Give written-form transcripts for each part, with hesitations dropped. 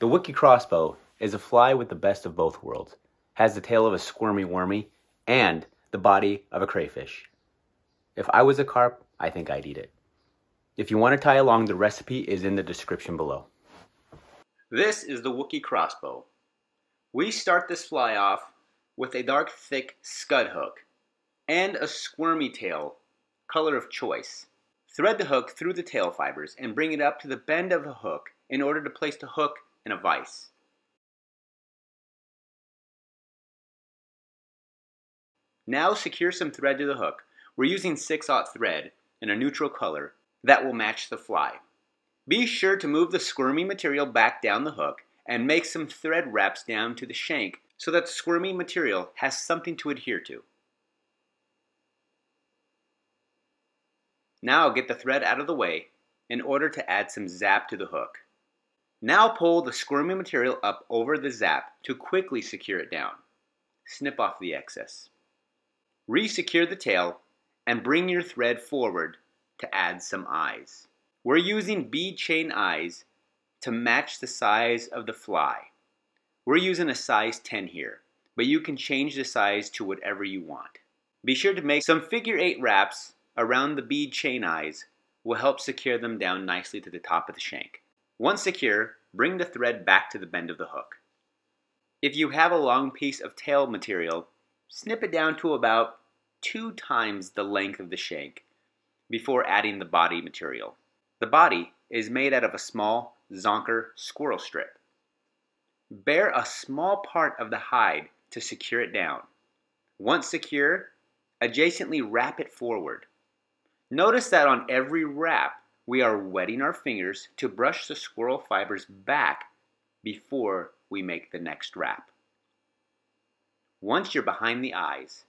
The Wookie Crossbow is a fly with the best of both worlds. Has the tail of a squirmy wormy and the body of a crayfish. If I was a carp, I think I'd eat it. If you want to tie along, the recipe is in the description below. This is the Wookie Crossbow. We start this fly off with a dark, thick Scudd hook and a squirmy tail, color of choice. Thread the hook through the tail fibers and bring it up to the bend of the hook in order to place the hook in a vise. Now secure some thread to the hook. We're using 6/0 thread in a neutral color that will match the fly. Be sure to move the squirmy material back down the hook and make some thread wraps down to the shank so that the squirmy material has something to adhere to. Now get the thread out of the way in order to add some zap to the hook. Now pull the squirmy material up over the zap to quickly secure it down. Snip off the excess. Re-secure the tail and bring your thread forward to add some eyes. We're using bead chain eyes to match the size of the fly. We're using a size 10 here, but you can change the size to whatever you want. Be sure to make some figure 8 wraps around the bead chain eyes. Will help secure them down nicely to the top of the shank. Once secure, bring the thread back to the bend of the hook. If you have a long piece of tail material, snip it down to about 2 times the length of the shank before adding the body material. The body is made out of a small Zonker squirrel strip. Bare a small part of the hide to secure it down. Once secure, adjacently wrap it forward. Notice that on every wrap, we are wetting our fingers to brush the squirrel fibers back before we make the next wrap. Once you're behind the eyes,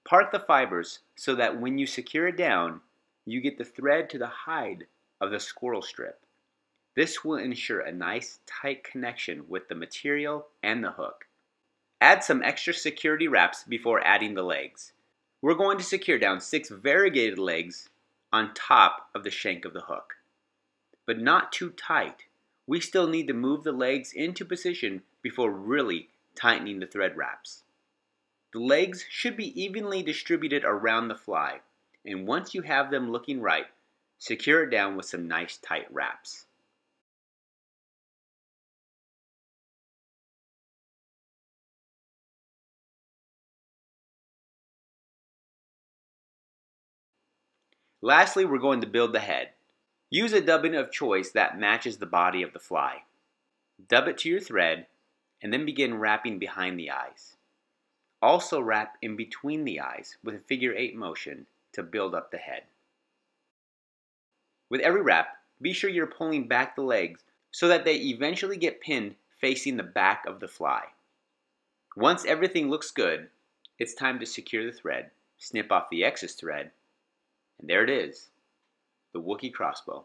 part the fibers so that when you secure it down, you get the thread to the hide of the squirrel strip. This will ensure a nice tight connection with the material and the hook. Add some extra security wraps before adding the legs. We're going to secure down 6 variegated legs on top of the shank of the hook. But not too tight. We still need to move the legs into position before really tightening the thread wraps. The legs should be evenly distributed around the fly, and once you have them looking right, secure it down with some nice tight wraps. Lastly, we're going to build the head. Use a dubbing of choice that matches the body of the fly. Dub it to your thread, and then begin wrapping behind the eyes. Also wrap in between the eyes with a figure 8 motion to build up the head. With every wrap, be sure you're pulling back the legs so that they eventually get pinned facing the back of the fly. Once everything looks good, it's time to secure the thread, snip off the excess thread, and there it is, the Wookie Crossbow.